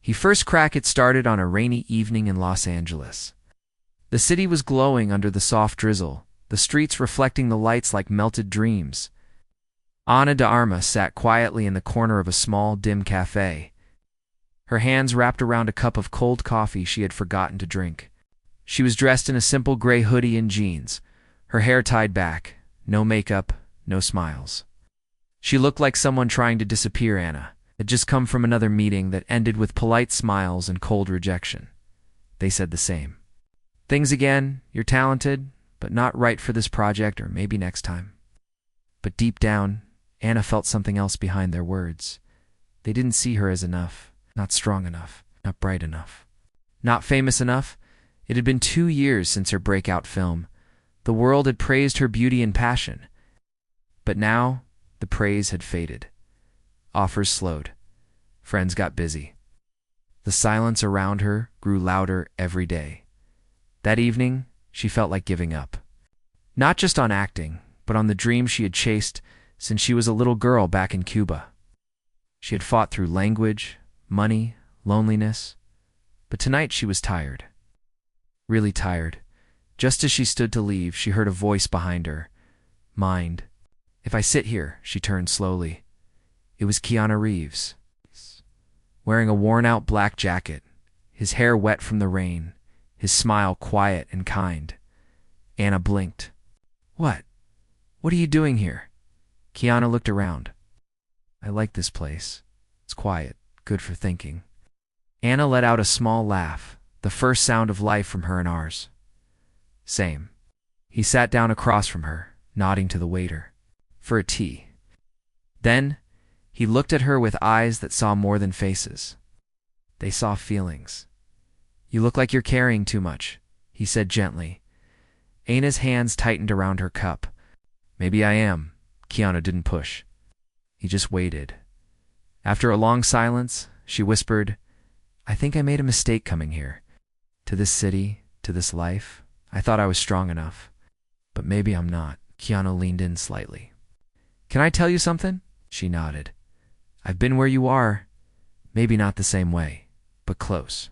He first crack it started on a rainy evening in Los Angeles. The city was glowing under the soft drizzle, the streets reflecting the lights like melted dreams. Ana de Armas sat quietly in the corner of a small, dim café, her hands wrapped around a cup of cold coffee she had forgotten to drink. She was dressed in a simple gray hoodie and jeans, her hair tied back, no makeup, no smiles. She looked like someone trying to disappear. Ana had just come from another meeting that ended with polite smiles and cold rejection. They said the same. Things again, you're talented, but not right for this project, or maybe next time. But deep down, Ana felt something else behind their words. They didn't see her as enough, not strong enough, not bright enough, not famous enough. It had been 2 years since her breakout film. The world had praised her beauty and passion. But now, the praise had faded. Offers slowed. Friends got busy. The silence around her grew louder every day. That evening, she felt like giving up. Not just on acting, but on the dream she had chased since she was a little girl back in Cuba. She had fought through language, money, loneliness. But tonight she was tired. Really tired. Just as she stood to leave, she heard a voice behind her. Mind. If I sit here, she turned slowly. It was Keanu Reeves, wearing a worn-out black jacket, his hair wet from the rain, his smile quiet and kind. Ana blinked. What? What are you doing here? Keanu looked around. I like this place. It's quiet, good for thinking. Ana let out a small laugh, the first sound of life from her and ours. Same. He sat down across from her, nodding to the waiter. For a tea. Then, he looked at her with eyes that saw more than faces. They saw feelings. You look like you're carrying too much, he said gently. Ana's hands tightened around her cup. Maybe I am. Keanu didn't push. He just waited. After a long silence, she whispered, I think I made a mistake coming here. To this city, to this life. I thought I was strong enough. But maybe I'm not. Keanu leaned in slightly. Can I tell you something? She nodded. I've been where you are. Maybe not the same way, but close.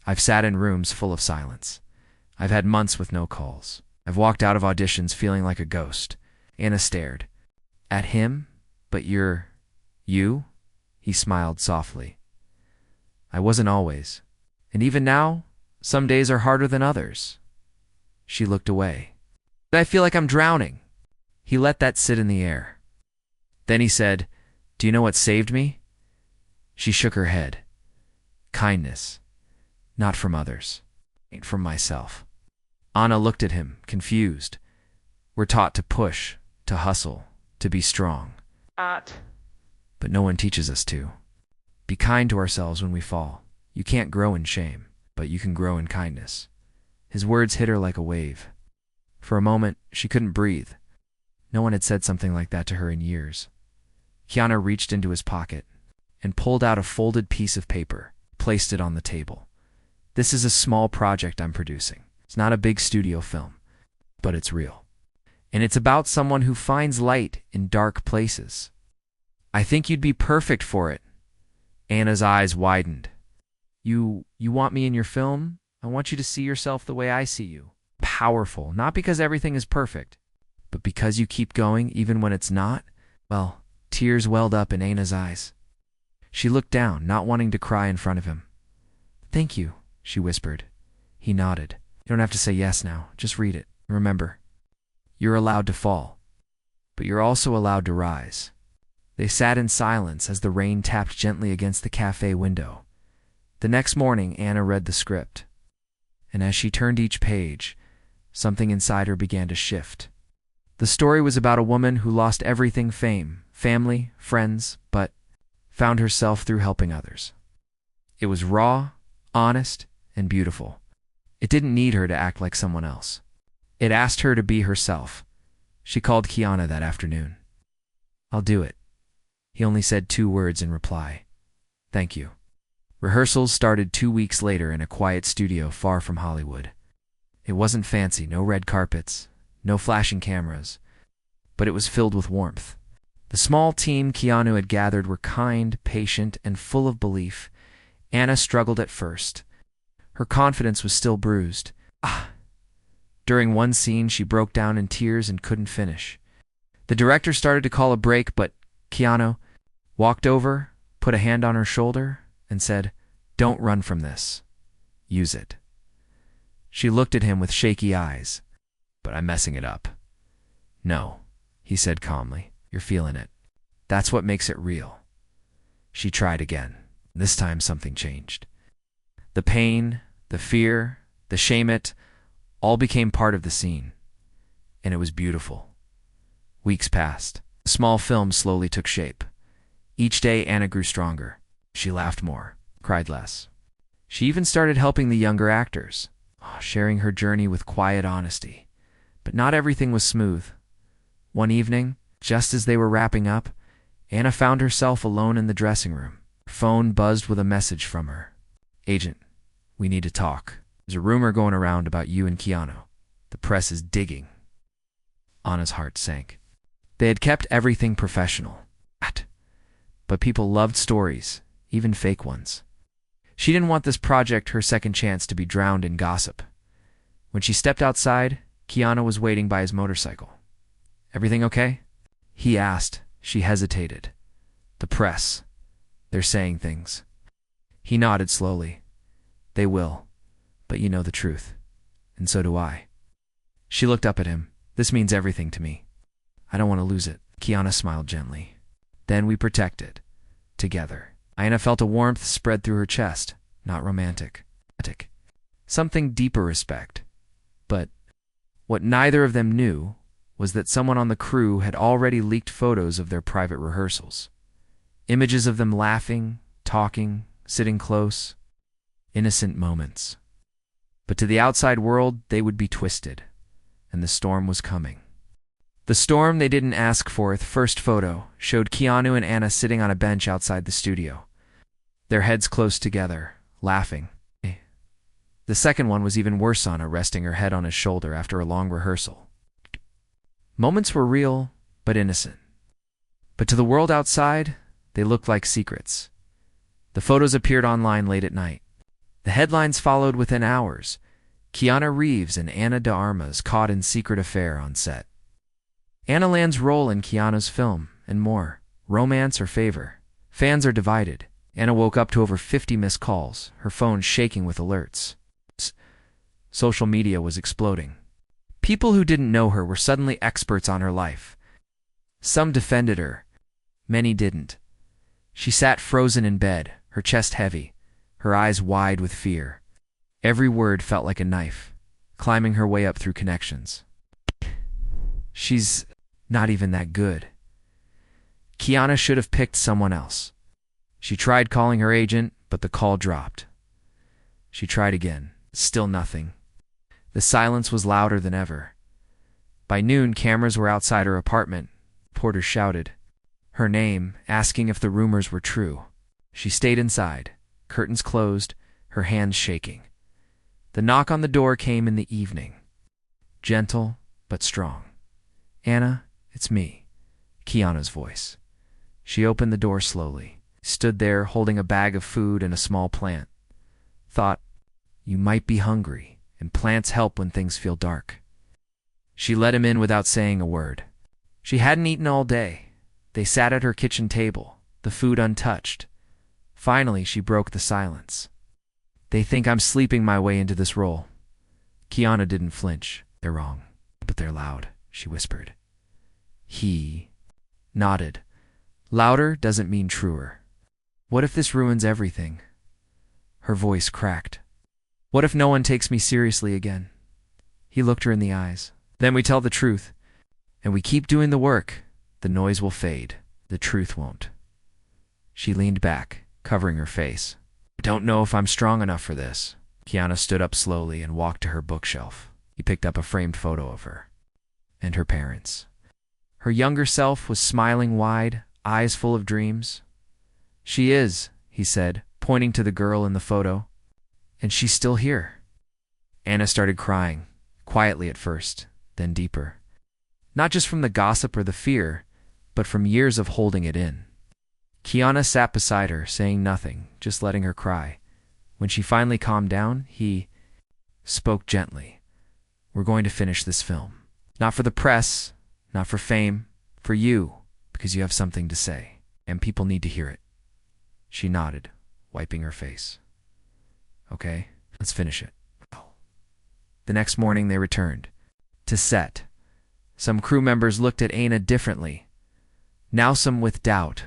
I've sat in rooms full of silence. I've had months with no calls. I've walked out of auditions feeling like a ghost. Ana stared. At him? But you're... you? He smiled softly. I wasn't always. And even now, some days are harder than others. She looked away. I feel like I'm drowning. He let that sit in the air. Then he said, Do you know what saved me? She shook her head. Kindness. Not from others. Ain't from myself. Ana looked at him, confused. We're taught to push, to hustle, to be strong. But no one teaches us to. Be kind to ourselves when we fall. You can't grow in shame, but you can grow in kindness. His words hit her like a wave. For a moment, she couldn't breathe. No one had said something like that to her in years. Keanu reached into his pocket and pulled out a folded piece of paper, placed it on the table. This is a small project I'm producing. It's not a big studio film, but it's real. And it's about someone who finds light in dark places. I think you'd be perfect for it. Ana's eyes widened. You want me in your film? I want you to see yourself the way I see you. Powerful, not because everything is perfect, but because you keep going even when it's not. Well, tears welled up in Ana's eyes. She looked down, not wanting to cry in front of him. Thank you, she whispered. He nodded. You don't have to say yes now. Just read it. Remember, you're allowed to fall, but you're also allowed to rise. They sat in silence as the rain tapped gently against the cafe window. The next morning, Ana read the script. And as she turned each page, something inside her began to shift. The story was about a woman who lost everything: fame, family, friends, but found herself through helping others. It was raw, honest, and beautiful. It didn't need her to act like someone else. It asked her to be herself. She called Keanu that afternoon. I'll do it. He only said 2 words in reply. Thank you. Rehearsals started 2 weeks later in a quiet studio far from Hollywood. It wasn't fancy, no red carpets, no flashing cameras, but it was filled with warmth. The small team Keanu had gathered were kind, patient, and full of belief. Anna struggled at first. Her confidence was still bruised. During one scene, she broke down in tears and couldn't finish. The director started to call a break, but Keanu walked over, put a hand on her shoulder, and said, "Don't run from this. Use it." She looked at him with shaky eyes. "But I'm messing it up." "No," he said calmly. "You're feeling it. That's what makes it real." She tried again. This time something changed. The pain, the fear, the shame, it all became part of the scene. And it was beautiful. Weeks passed. The small film slowly took shape. Each day Anna grew stronger. She laughed more, cried less. She even started helping the younger actors, sharing her journey with quiet honesty. But not everything was smooth. One evening, just as they were wrapping up, Anna found herself alone in the dressing room. Her phone buzzed with a message from her. "Agent, we need to talk. There's a rumor going around about you and Keanu. The press is digging." Anna's heart sank. They had kept everything professional. But people loved stories, even fake ones. She didn't want this project, her second chance, to be drowned in gossip. When she stepped outside, Keanu was waiting by his motorcycle. "Everything okay?" he asked. She hesitated. "The press. They're saying things." He nodded slowly. "They will. But you know the truth. And so do I." She looked up at him. "This means everything to me. I don't want to lose it." Keanu smiled gently. "Then we protect it. Together." Anna felt a warmth spread through her chest. Not romantic. Something deeper respect. But what neither of them knew was that someone on the crew had already leaked photos of their private rehearsals. Images of them laughing, talking, sitting close. Innocent moments. But to the outside world, they would be twisted. And the storm was coming. The storm they didn't ask for. The first photo showed Keanu and Anna sitting on a bench outside the studio, their heads close together, laughing. The second one was even worse, Anna resting her head on his shoulder after a long rehearsal. Moments were real, but innocent. But to the world outside, they looked like secrets. The photos appeared online late at night. The headlines followed within hours. Keanu Reeves and Ana de Armas caught in secret affair on set. Anna lands role in Keanu's film, and more. Romance or favor. Fans are divided. Anna woke up to over 50 missed calls, her phone shaking with alerts. Social media was exploding. People who didn't know her were suddenly experts on her life. Some defended her. Many didn't. She sat frozen in bed, her chest heavy, her eyes wide with fear. Every word felt like a knife, climbing her way up through connections. "She's not even that good. Keanu should have picked someone else." She tried calling her agent, but the call dropped. She tried again. Still nothing. The silence was louder than ever. By noon, cameras were outside her apartment. Porters shouted her name, asking if the rumors were true. She stayed inside, curtains closed, her hands shaking. The knock on the door came in the evening. Gentle, but strong. "Anna, it's me." Keanu's voice. She opened the door slowly, stood there holding a bag of food and a small plant. Thought, "You might be hungry, and plants help when things feel dark." She let him in without saying a word. She hadn't eaten all day. They sat at her kitchen table, the food untouched. Finally, she broke the silence. "They think I'm sleeping my way into this role." Keanu didn't flinch. "They're wrong, but they're loud," she whispered. He nodded. "Louder doesn't mean truer." "What if this ruins everything?" Her voice cracked. "What if no one takes me seriously again?" He looked her in the eyes. "Then we tell the truth, and we keep doing the work. The noise will fade. The truth won't." She leaned back, covering her face. "I don't know if I'm strong enough for this." Keanu stood up slowly and walked to her bookshelf. He picked up a framed photo of her and her parents. Her younger self was smiling wide, eyes full of dreams. "She is," he said, pointing to the girl in the photo. "And she's still here." Anna started crying, quietly at first, then deeper. Not just from the gossip or the fear, but from years of holding it in. Keanu sat beside her, saying nothing, just letting her cry. When she finally calmed down, he spoke gently. We're going to finish this film. Not for the press, not for fame, for you, because you have something to say, and people need to hear it. She nodded, wiping her face. Okay, let's finish it. The next morning they returned. To set. Some crew members looked at Anna differently. Now some with doubt,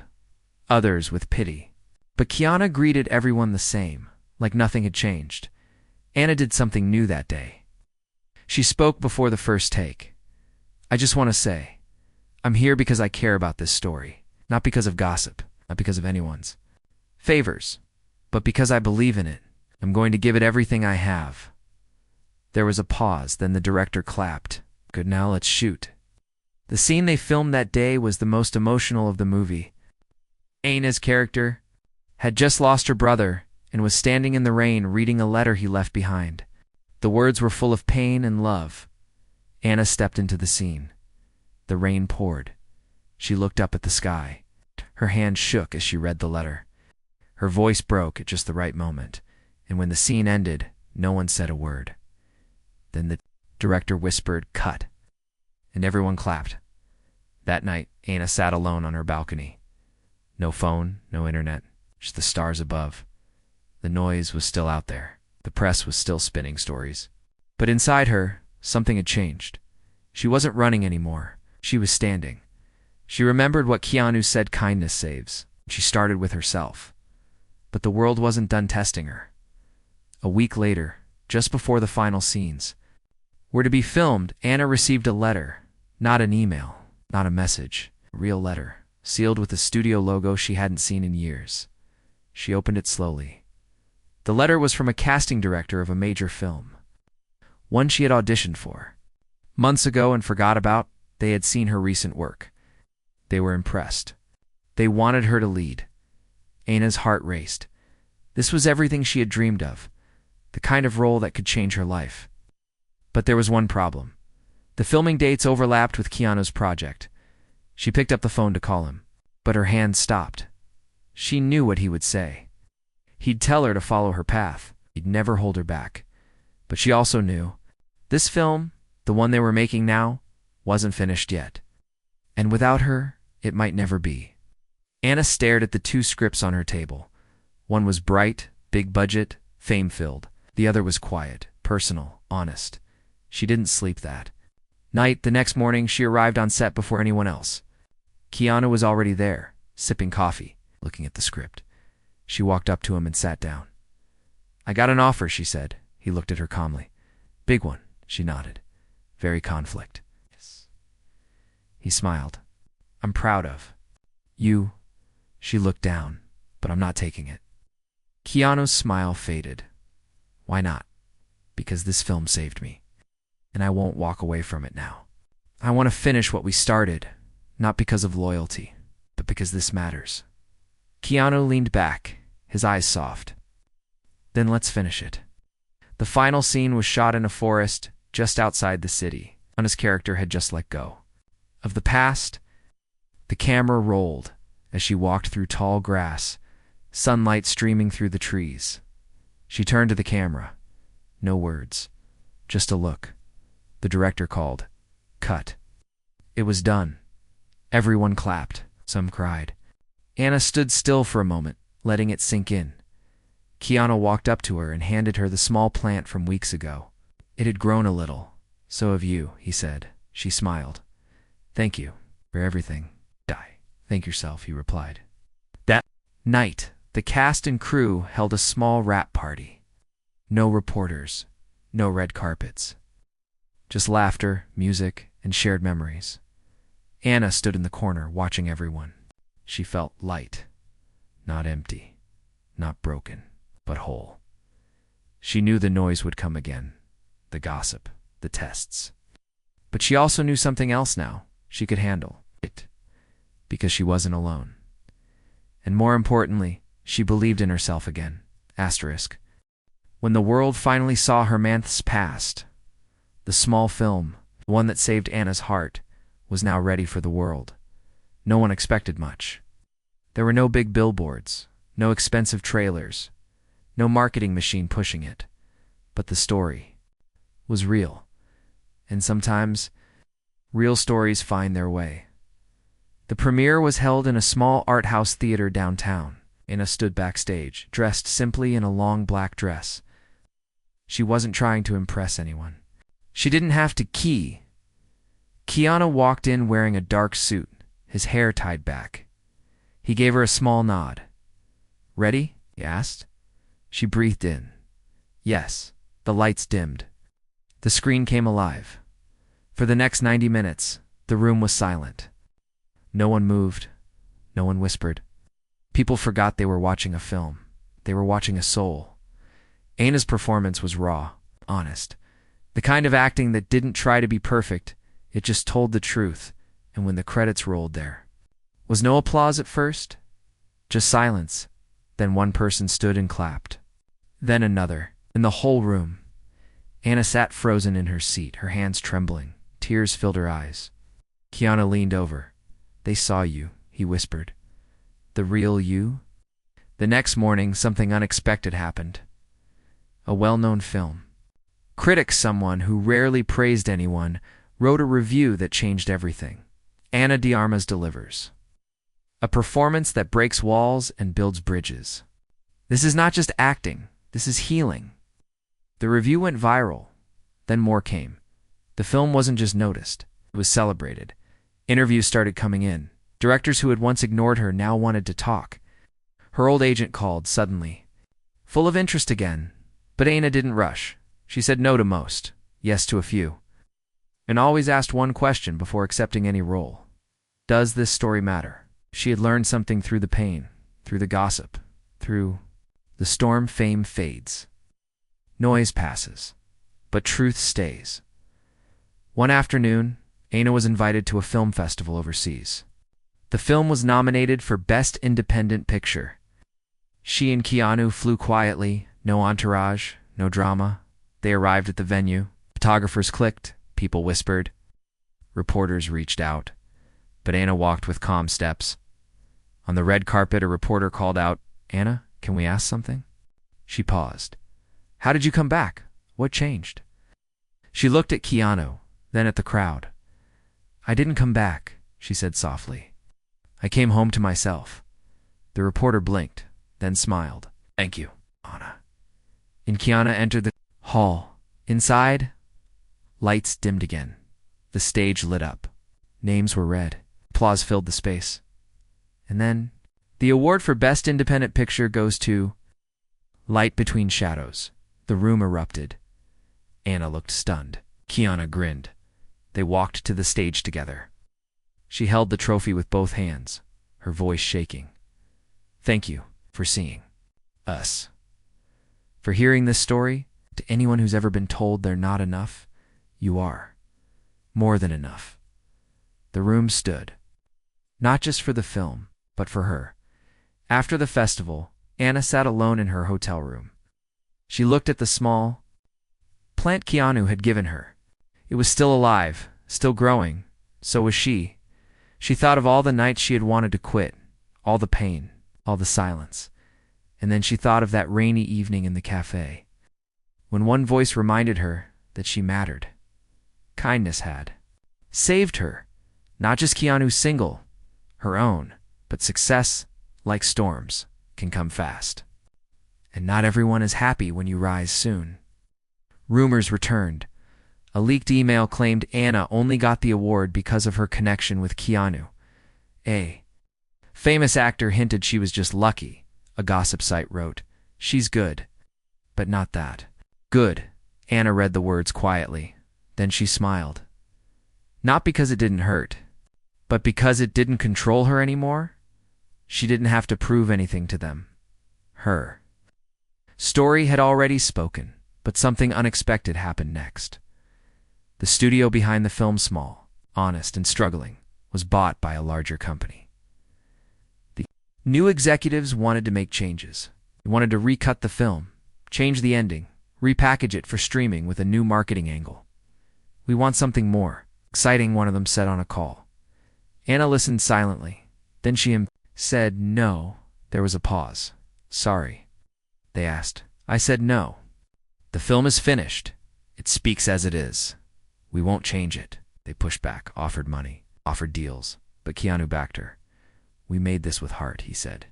others with pity. But Keanu greeted everyone the same, like nothing had changed. Anna did something new that day. She spoke before the first take. I just want to say, I'm here because I care about this story, not because of gossip, not because of anyone's favors, but because I believe in it. I'm going to give it everything I have. There was a pause, then the director clapped. Good, now let's shoot. The scene they filmed that day was the most emotional of the movie. Anna's character had just lost her brother and was standing in the rain reading a letter he left behind. The words were full of pain and love. Anna stepped into the scene. The rain poured. She looked up at the sky. Her hand shook as she read the letter. Her voice broke at just the right moment, and when the scene ended, no one said a word. Then the director whispered, "Cut," and everyone clapped. That night, Anna sat alone on her balcony. No phone, no internet, just the stars above. The noise was still out there. The press was still spinning stories. But inside her, something had changed. She wasn't running anymore. She was standing. She remembered what Keanu said kindness saves. She started with herself. But the world wasn't done testing her. A week later, just before the final scenes were to be filmed, Anna received a letter. Not an email, not a message. A real letter, sealed with a studio logo she hadn't seen in years. She opened it slowly. The letter was from a casting director of a major film. One she had auditioned for. Months ago and forgot about, they had seen her recent work. They were impressed. They wanted her to lead. Anna's heart raced. This was everything she had dreamed of. The kind of role that could change her life. But there was one problem. The filming dates overlapped with Keanu's project. She picked up the phone to call him, but her hand stopped. She knew what he would say. He'd tell her to follow her path. He'd never hold her back. But she also knew this film, the one they were making now, wasn't finished yet. And without her, it might never be. Anna stared at the two scripts on her table. One was bright, big budget, fame-filled. The other was quiet, personal, honest. She didn't sleep that night. The next morning, she arrived on set before anyone else. Keanu was already there, sipping coffee, looking at the script. She walked up to him and sat down. I got an offer, she said. He looked at her calmly. Big one, she nodded. Very conflict. Yes. He smiled. I'm proud of you. She looked down, but I'm not taking it. Keanu's smile faded. Why not? Because this film saved me. And I won't walk away from it now. I want to finish what we started, not because of loyalty, but because this matters. Keanu leaned back, his eyes soft. Then let's finish it. The final scene was shot in a forest just outside the city. Anna's character had just let go of the past. The camera rolled as she walked through tall grass, sunlight streaming through the trees. She turned to the camera. No words, just a look. The director called, "Cut." It was done. Everyone clapped. Some cried. Anna stood still for a moment, letting it sink in. Keanu walked up to her and handed her the small plant from weeks ago. It had grown a little. So have you, he said. She smiled. Thank you for everything. Thank yourself, he replied. That night, the cast and crew held a small wrap party. No reporters, no red carpets. Just laughter, music, and shared memories. Anna stood in the corner, watching everyone. She felt light, not empty, not broken, but whole. She knew the noise would come again, the gossip, the tests. But she also knew something else now. She could handle it, because she wasn't alone. And more importantly, she believed in herself again. Asterisk. When the world finally saw her months past, the small film, the one that saved Anna's heart, was now ready for the world. No one expected much. There were no big billboards, no expensive trailers, no marketing machine pushing it. But the story was real. And sometimes, real stories find their way. The premiere was held in a small art house theater downtown. Anna stood backstage, dressed simply in a long black dress. She wasn't trying to impress anyone. She didn't have to key. Keanu walked in wearing a dark suit, his hair tied back. He gave her a small nod. "Ready?" he asked. She breathed in. Yes. The lights dimmed. The screen came alive. For the next 90 minutes, the room was silent. No one moved. No one whispered. People forgot they were watching a film. They were watching a soul. Anna's performance was raw, honest. The kind of acting that didn't try to be perfect, it just told the truth, and when the credits rolled there was no applause at first, just silence. Then one person stood and clapped. Then another, in the whole room. Anna sat frozen in her seat, her hands trembling. Tears filled her eyes. Keanu leaned over. "They saw you," he whispered. "The real you?" The next morning, something unexpected happened. A well-known film. Critic, someone who rarely praised anyone, wrote a review that changed everything. Ana de Armas delivers. A performance that breaks walls and builds bridges. This is not just acting. This is healing. The review went viral. Then more came. The film wasn't just noticed. It was celebrated. Interviews started coming in. Directors who had once ignored her now wanted to talk. Her old agent called suddenly, full of interest again. But Ana didn't rush. She said no to most, yes to a few, and always asked one question before accepting any role. Does this story matter? She had learned something through the pain, through the gossip, through the storm. Fame fades. Noise passes, but truth stays. One afternoon, Ana was invited to a film festival overseas. The film was nominated for Best Independent Picture. She and Keanu flew quietly, no entourage, no drama. They arrived at the venue. Photographers clicked, people whispered. Reporters reached out. But Ana walked with calm steps. On the red carpet, a reporter called out, "Ana, can we ask something?" She paused. "How did you come back? What changed?" She looked at Keanu, then at the crowd. "I didn't come back," she said softly. "I came home to myself." The reporter blinked, then smiled. "Thank you, Ana." And Keanu entered the hall. Inside, lights dimmed again. The stage lit up. Names were read. Applause filled the space. And then, the award for Best Independent Picture goes to Light Between Shadows. The room erupted. Ana looked stunned. Keanu grinned. They walked to the stage together. She held the trophy with both hands, her voice shaking. "Thank you for seeing us. For hearing this story, to anyone who's ever been told they're not enough, you are. More than enough." The room stood. Not just for the film, but for her. After the festival, Ana sat alone in her hotel room. She looked at the small plant Keanu had given her. It was still alive, still growing. So was she. She thought of all the nights she had wanted to quit, all the pain, all the silence. And then she thought of that rainy evening in the café, when one voice reminded her that she mattered. Kindness had saved her, not just Keanu's single, her own, but success, like storms, can come fast. And not everyone is happy when you rise soon. Rumors returned. A leaked email claimed Ana only got the award because of her connection with Keanu. A famous actor hinted she was just lucky. A gossip site wrote, "She's good, but not that good." Ana read the words quietly. Then she smiled. Not because it didn't hurt, but because it didn't control her anymore. She didn't have to prove anything to them. Her story had already spoken, but something unexpected happened next. The studio behind the film, small, honest, and struggling, was bought by a larger company. The new executives wanted to make changes. They wanted to recut the film, change the ending, repackage it for streaming with a new marketing angle. "We want something more exciting," one of them said on a call. Ana listened silently. Then she said no. There was a pause. "Sorry," they asked. I said no. The film is finished. It speaks as it is. We won't change it. They pushed back, offered money, offered deals, but Keanu backed her. We made this with heart, he said.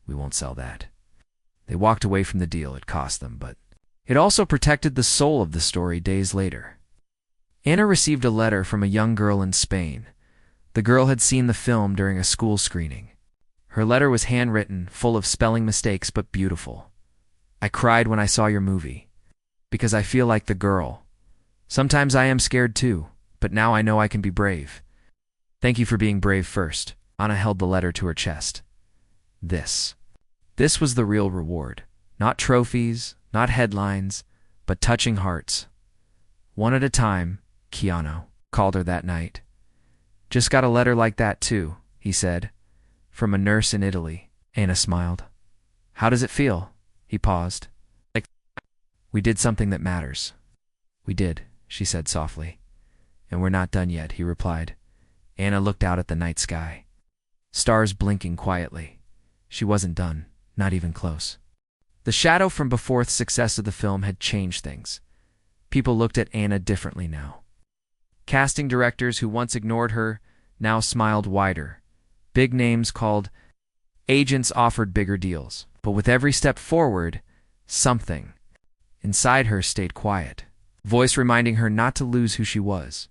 We won't sell that. They walked away from the deal. It cost them, but it also protected the soul of the story days later. Anna received a letter from a young girl in Spain. The girl had seen the film during a school screening. Her letter was handwritten, full of spelling mistakes, but beautiful. I cried when I saw your movie, because I feel like the girl. Sometimes I am scared too, but now I know I can be brave. Thank you for being brave first. Anna held the letter to her chest. This was the real reward. Not trophies, not headlines, but touching hearts. One at a time, Keanu called her that night. Just got a letter like that too, he said. From a nurse in Italy. Anna smiled. How does it feel? He paused. Like, we did something that matters. We did, she said softly. And we're not done yet, he replied. Anna looked out at the night sky. Stars blinking quietly. She wasn't done, not even close. The shadow from before the success of the film had changed things. People looked at Anna differently now. Casting directors who once ignored her now smiled wider. Big names called. Agents offered bigger deals. But with every step forward, something inside her stayed quiet. Voice reminding her not to lose who she was.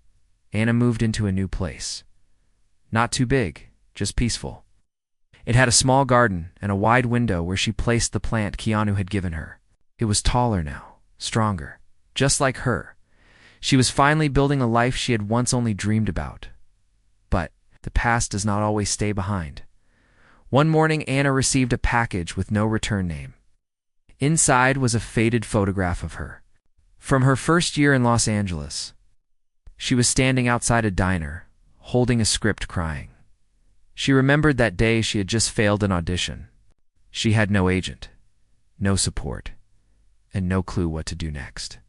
Anna moved into a new place. Not too big, just peaceful. It had a small garden and a wide window where she placed the plant Keanu had given her. It was taller now, stronger, just like her. She was finally building a life she had once only dreamed about. But the past does not always stay behind. One morning, Anna received a package with no return name. Inside was a faded photograph of her. From her first year in Los Angeles. She was standing outside a diner, holding a script, crying. She remembered that day she had just failed an audition. She had no agent, no support, and no clue what to do next.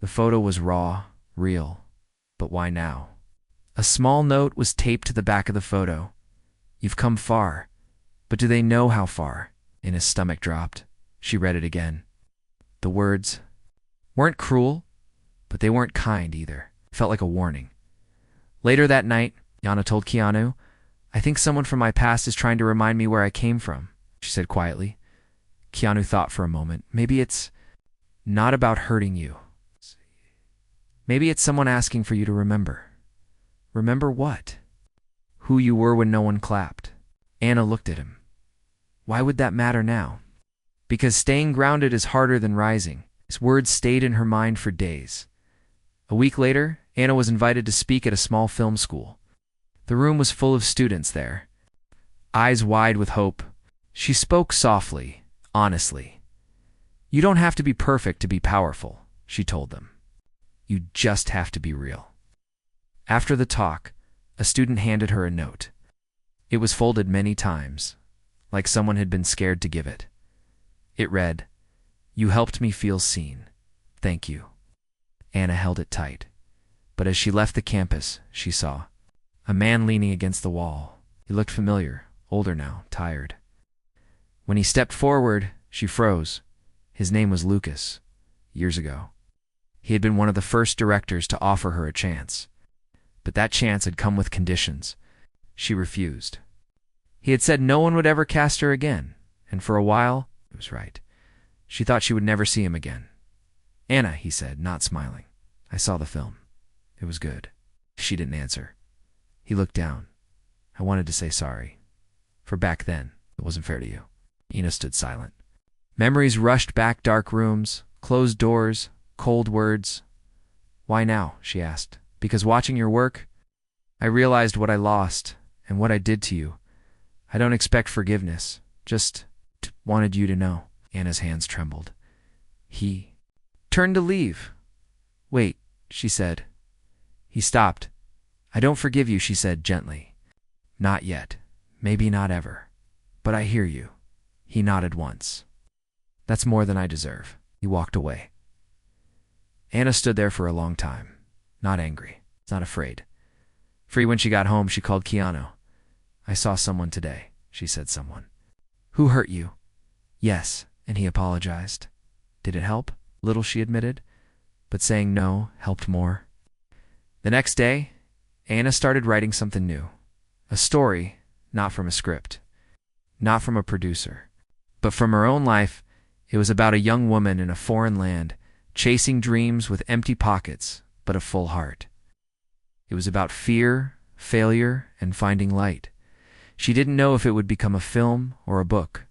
The photo was raw, real, but why now? A small note was taped to the back of the photo. You've come far, but do they know how far? Anna's stomach dropped. She read it again. The words weren't cruel, but they weren't kind either. It felt like a warning. Later that night, Anna told Keanu, I think someone from my past is trying to remind me where I came from, she said quietly. Keanu thought for a moment. Maybe it's not about hurting you. Maybe it's someone asking for you to remember. Remember what? Who you were when no one clapped. Anna looked at him. Why would that matter now? Because staying grounded is harder than rising. His words stayed in her mind for days. A week later, Anna was invited to speak at a small film school. The room was full of students there, eyes wide with hope. She spoke softly, honestly. You don't have to be perfect to be powerful, she told them. You just have to be real. After the talk, a student handed her a note. It was folded many times, like someone had been scared to give it. It read, You helped me feel seen. Thank you. Anna held it tight. But as she left the campus, she saw a man leaning against the wall. He looked familiar, older now, tired. When he stepped forward, she froze. His name was Lucas. Years ago. He had been one of the first directors to offer her a chance. But that chance had come with conditions. She refused. He had said no one would ever cast her again, and for a while, he was right. She thought she would never see him again. Anna, he said, not smiling. I saw the film. It was good. She didn't answer. He looked down. I wanted to say sorry. For back then, it wasn't fair to you. Anna stood silent. Memories rushed back, dark rooms, closed doors, cold words. Why now? She asked. Because watching your work, I realized what I lost and what I did to you. I don't expect forgiveness. Just wanted you to know. Anna's hands trembled. He turned to leave. Wait, she said. He stopped. I don't forgive you, she said gently. Not yet. Maybe not ever. But I hear you. He nodded once. That's more than I deserve. He walked away. Anna stood there for a long time. Not angry. Not afraid. Free when she got home, she called Keanu. I saw someone today, she said. Someone. Who hurt you? Yes, and he apologized. Did it help? Little, she admitted, but saying no helped more. The next day, Anna started writing something new. A story, not from a script, not from a producer, but from her own life. It was about a young woman in a foreign land, chasing dreams with empty pockets, but a full heart. It was about fear, failure, and finding light. She didn't know if it would become a film or a book.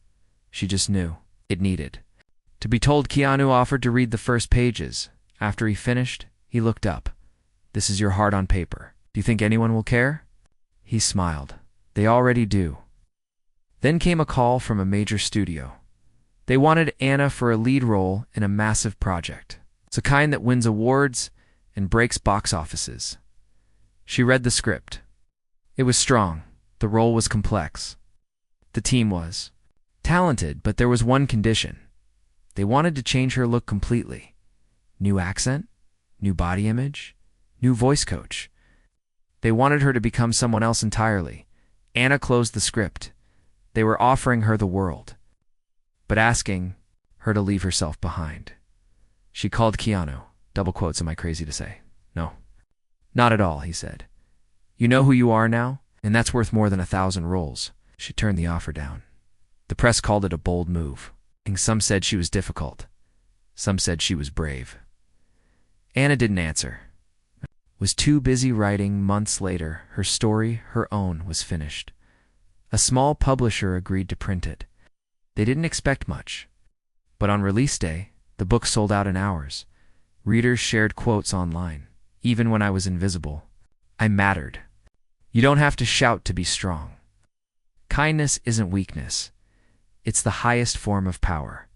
She just knew it needed to be told. Keanu offered to read the first pages. After he finished, he looked up. "This is your heart on paper. Do you think anyone will care?" He smiled. "They already do." Then came a call from a major studio. They wanted Anna for a lead role in a massive project. It's a kind that wins awards and breaks box offices. She read the script. It was strong. The role was complex. The team was talented, but there was one condition. They wanted to change her look completely. New accent, new body image, new voice coach. They wanted her to become someone else entirely. Anna closed the script. They were offering her the world, but asking her to leave herself behind. She called Keanu. Double quotes, "Am I crazy to say?" "No." "Not at all," he said. "You know who you are now, and that's worth more than 1,000 roles." She turned the offer down. The press called it a bold move. Some said she was difficult. Some said she was brave. Anna didn't answer. Was too busy writing. Months later, her story, her own, was finished. A small publisher agreed to print it. They didn't expect much. But on release day, the book sold out in hours. Readers shared quotes online. "Even when I was invisible, I mattered." You don't have to shout to be strong. Kindness isn't weakness. It's the highest form of power.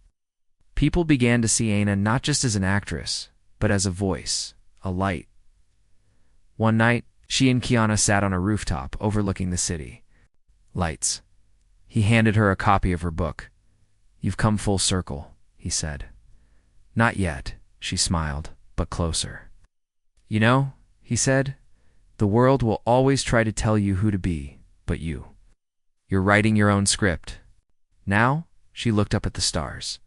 People began to see Anna not just as an actress, but as a voice, a light. One night, she and Keanu sat on a rooftop overlooking the city. Lights. He handed her a copy of her book. "You've come full circle," he said. "Not yet," she smiled, "but closer." "You know," he said, "the world will always try to tell you who to be, but you. You're writing your own script." Now, she looked up at the stars.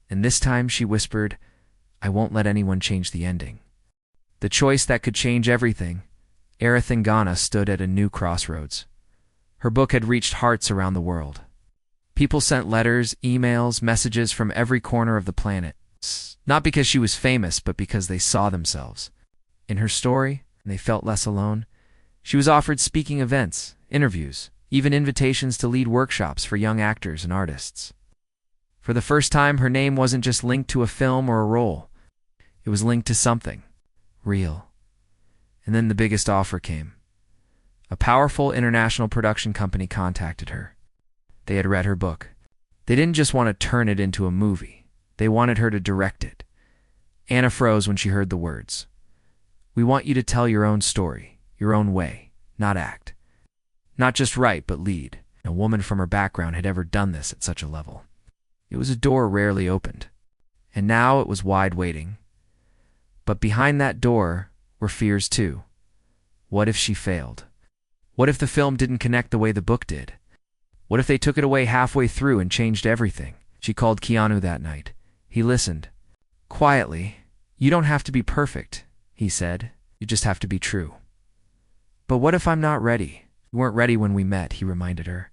And this time she whispered, "I won't let anyone change the ending." The choice that could change everything. Arathingana stood at a new crossroads. Her book had reached hearts around the world. People sent letters, emails, messages from every corner of the planet. Not because she was famous, but because they saw themselves in her story, and they felt less alone. She was offered speaking events, interviews, even invitations to lead workshops for young actors and artists. For the first time, her name wasn't just linked to a film or a role. It was linked to something real. And then the biggest offer came. A powerful international production company contacted her. They had read her book. They didn't just want to turn it into a movie. They wanted her to direct it. Anna froze when she heard the words. "We want you to tell your own story, your own way, not act. Not just write, but lead." No woman from her background had ever done this at such a level. It was a door rarely opened. And now it was wide waiting. But behind that door were fears too. What if she failed? What if the film didn't connect the way the book did? What if they took it away halfway through and changed everything? She called Keanu that night. He listened. Quietly. "You don't have to be perfect," he said. "You just have to be true." "But what if I'm not ready?" "You weren't ready when we met," he reminded her.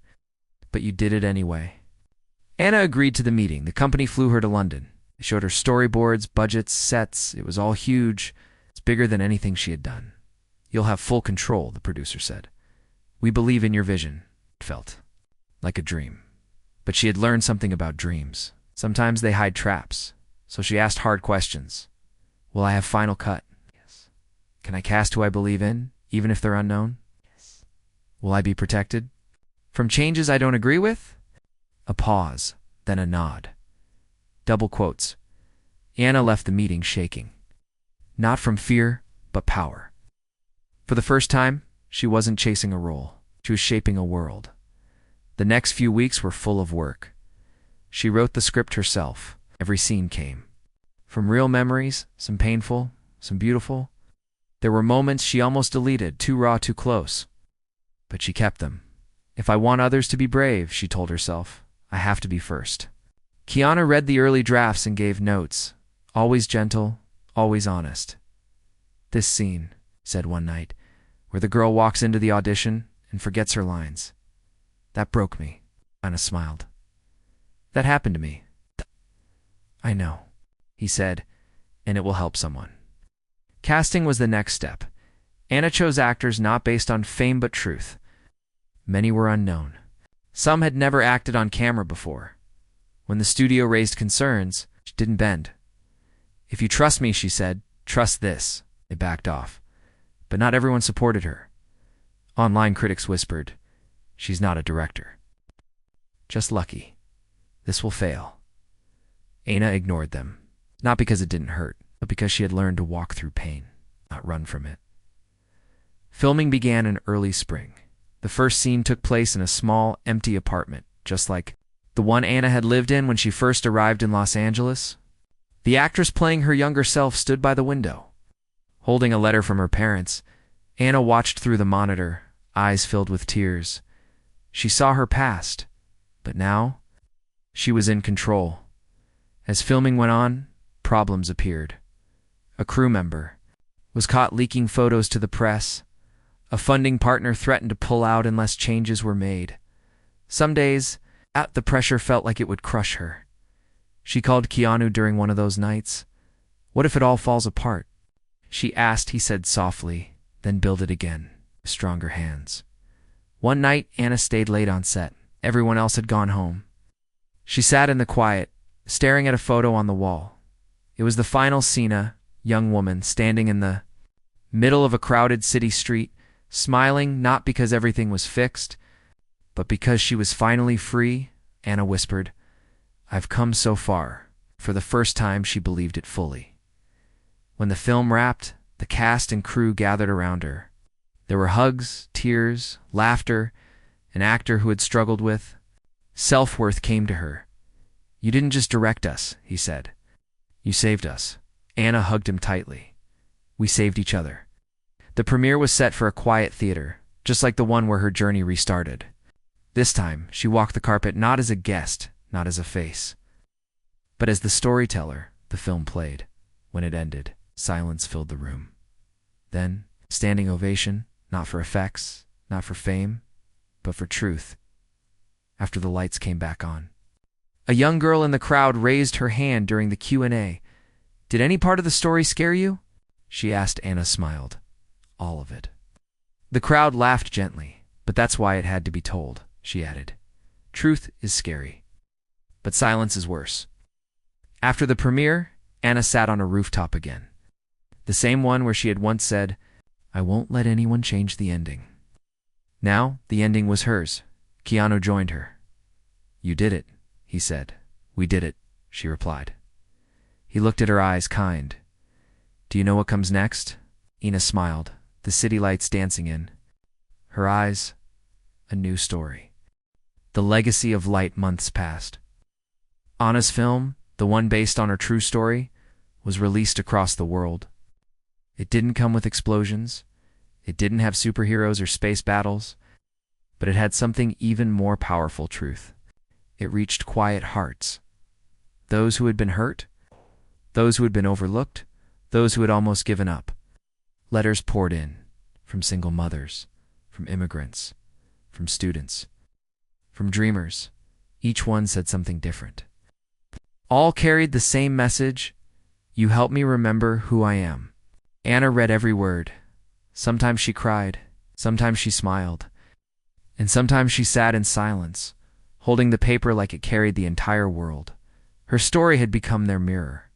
"But you did it anyway." Anna agreed to the meeting. The company flew her to London. They showed her storyboards, budgets, sets. It was all huge. It's bigger than anything she had done. "You'll have full control," the producer said. "We believe in your vision." It felt like a dream. But she had learned something about dreams. Sometimes they hide traps. So she asked hard questions. "Will I have final cut?" "Yes." "Can I cast who I believe in, even if they're unknown?" "Yes." "Will I be protected from changes I don't agree with?" A pause, then a nod. Double quotes. Anna left the meeting shaking. Not from fear, but power. For the first time, she wasn't chasing a role. She was shaping a world. The next few weeks were full of work. She wrote the script herself. Every scene came from real memories, some painful, some beautiful. There were moments she almost deleted, too raw, too close. But she kept them. "If I want others to be brave," she told herself, "I have to be first." Keanu read the early drafts and gave notes. Always gentle, always honest. "This scene," said one night, where the girl walks into the audition and forgets her lines. "That broke me." Anna smiled. "That happened to me." "I know," he said, "and it will help someone." Casting was the next step. Anna chose actors not based on fame but truth. Many were unknown. Some had never acted on camera before. When the studio raised concerns, she didn't bend. "If you trust me," she said, "trust this." They backed off. But not everyone supported her. Online critics whispered, "She's not a director." "Just lucky. This will fail." Anna ignored them, not because it didn't hurt, but because she had learned to walk through pain, not run from it. Filming began in early spring. The first scene took place in a small, empty apartment, just like the one Anna had lived in when she first arrived in Los Angeles. The actress playing her younger self stood by the window. Holding a letter from her parents, Anna watched through the monitor, eyes filled with tears. She saw her past, but now she was in control. As filming went on, problems appeared. A crew member was caught leaking photos to the press. A funding partner threatened to pull out unless changes were made. Some days, the pressure felt like it would crush her. She called Keanu during one of those nights. "What if it all falls apart?" she asked. He said softly, "Then build it again, with stronger hands." One night, Anna stayed late on set. Everyone else had gone home. She sat in the quiet, staring at a photo on the wall. It was the final scene, a young woman standing in the middle of a crowded city street, smiling not because everything was fixed, but because she was finally free. Anna whispered, "I've come so far." For the first time, she believed it fully. When the film wrapped, the cast and crew gathered around her. There were hugs, tears, laughter. An actor who had struggled with self-worth came to her. "You didn't just direct us," he said. "You saved us." Anna hugged him tightly. "We saved each other." The premiere was set for a quiet theater, just like the one where her journey restarted. This time, she walked the carpet not as a guest, not as a face, but as the storyteller. The film played. When it ended, silence filled the room. Then, standing ovation, not for effects, not for fame, but for truth. After the lights came back on, a young girl in the crowd raised her hand during the Q&A. "Did any part of the story scare you?" she asked. Anna smiled. "All of it." The crowd laughed gently. "But that's why it had to be told," she added. "Truth is scary, but silence is worse." After the premiere, Anna sat on a rooftop again. The same one where she had once said, "I won't let anyone change the ending." Now, the ending was hers. Keanu joined her. "You did it," he said. "We did it," she replied. He looked at her eyes, kind. "Do you know what comes next?" Anna smiled, the city lights dancing in her eyes. A new story. The legacy of light months passed. Anna's film, the one based on her true story, was released across the world. It didn't come with explosions. It didn't have superheroes or space battles. But it had something even more powerful: truth. It reached quiet hearts. Those who had been hurt, those who had been overlooked, those who had almost given up. Letters poured in, from single mothers, from immigrants, from students, from dreamers. Each one said something different. All carried the same message: "You help me remember who I am." Anna read every word. Sometimes she cried, sometimes she smiled, and sometimes she sat in silence, holding the paper like it carried the entire world. Her story had become their mirror.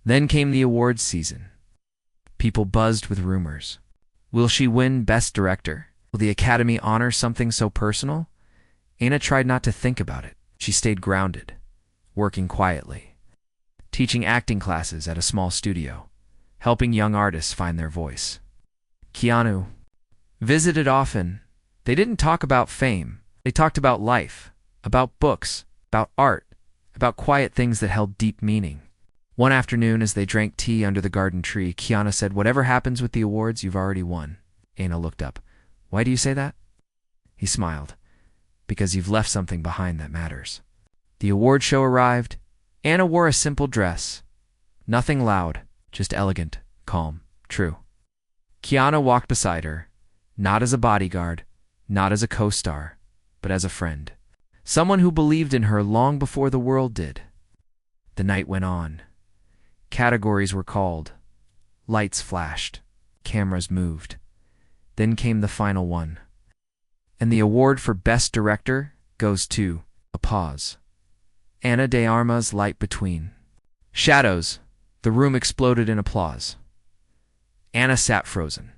Then came the awards season. People buzzed with rumors. Will she win Best Director? Will the Academy honor something so personal? Anna tried not to think about it. She stayed grounded, working quietly, teaching acting classes at a small studio, helping young artists find their voice. Keanu visited often. They didn't talk about fame. They talked about life, about books, about art, about quiet things that held deep meaning. One afternoon, as they drank tea under the garden tree, Keanu said, "Whatever happens with the awards, you've already won." Anna looked up. "Why do you say that?" He smiled. "Because you've left something behind that matters." The award show arrived. Anna wore a simple dress. Nothing loud, just elegant, calm, true. Keanu walked beside her, not as a bodyguard, not as a co-star, but as a friend. Someone who believed in her long before the world did. The night went on. Categories were called. Lights flashed. Cameras moved. Then came the final one. And the award for Best Director goes to a pause. Ana de Armas, Light Between. Shadows. The room exploded in applause. Anna sat frozen.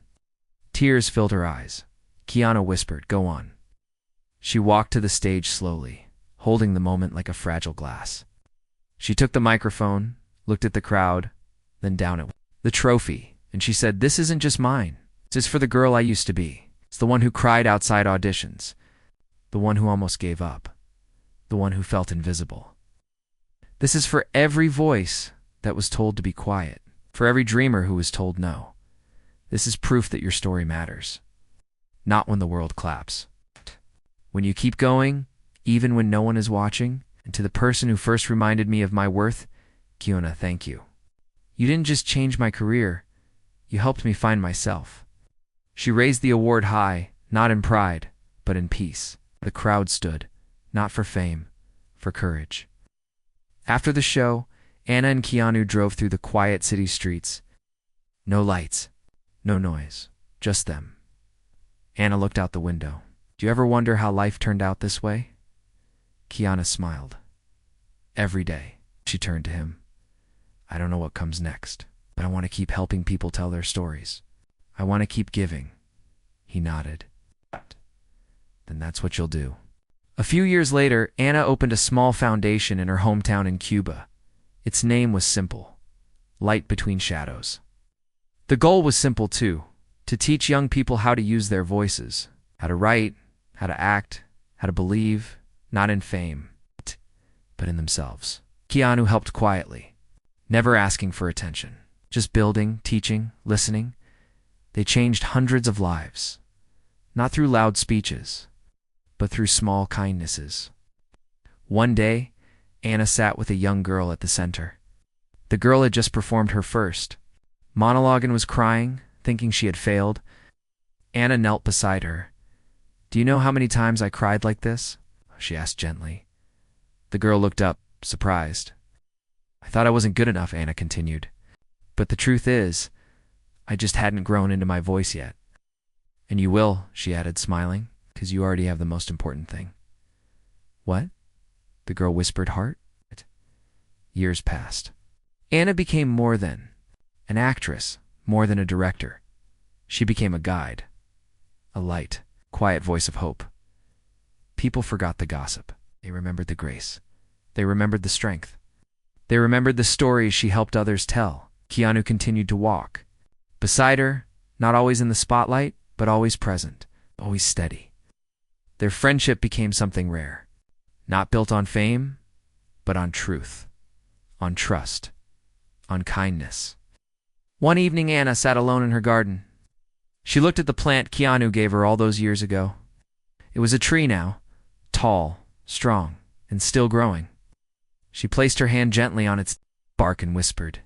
Tears filled her eyes. Keanu whispered, "Go on." She walked to the stage slowly, holding the moment like a fragile glass. She took the microphone, looked at the crowd, then down at the trophy, and she said, "This isn't just mine. It's for the girl I used to be. It's the one who cried outside auditions, the one who almost gave up, the one who felt invisible. This is for every voice that was told to be quiet, for every dreamer who was told no. This is proof that your story matters. Not when the world claps. When you keep going, even when no one is watching, and to the person who first reminded me of my worth, Keanu, thank you. You didn't just change my career, you helped me find myself." She raised the award high, not in pride, but in peace. The crowd stood, not for fame, for courage. After the show, Anna and Keanu drove through the quiet city streets. No lights, no noise, just them. Anna looked out the window. "Do you ever wonder how life turned out this way?" Keanu smiled. "Every day." She turned to him. "I don't know what comes next, but I want to keep helping people tell their stories. I want to keep giving." He nodded. "Then that's what you'll do." A few years later, Anna opened a small foundation in her hometown in Cuba. Its name was simple: Light Between Shadows. The goal was simple too: to teach young people how to use their voices, how to write, how to act, how to believe, not in fame, but in themselves. Keanu helped quietly, never asking for attention, just building, teaching, listening. They changed hundreds of lives, not through loud speeches, but through small kindnesses. One day, Anna sat with a young girl at the center. The girl had just performed her first monologue and was crying, thinking she had failed. Anna knelt beside her. "Do you know how many times I cried like this?" she asked gently. The girl looked up, surprised. "I thought I wasn't good enough," Anna continued. "But the truth is, I just hadn't grown into my voice yet." "And you will," she added, smiling, "because you already have the most important thing." "What?" the girl whispered, "Heart?" Years passed. Anna became more than an actress, more than a director. She became a guide, a light, quiet voice of hope. People forgot the gossip. They remembered the grace. They remembered the strength. They remembered the stories she helped others tell. Keanu continued to walk beside her, not always in the spotlight, but always present, always steady. Their friendship became something rare, not built on fame, but on truth, on trust, on kindness. One evening, Anna sat alone in her garden. She looked at the plant Keanu gave her all those years ago. It was a tree now, tall, strong, and still growing. She placed her hand gently on its bark and whispered,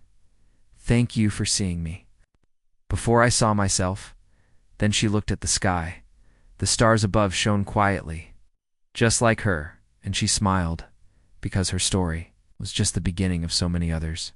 "Thank you for seeing me. Before I saw myself." Then she looked at the sky. The stars above shone quietly, just like her, and she smiled, because her story was just the beginning of so many others.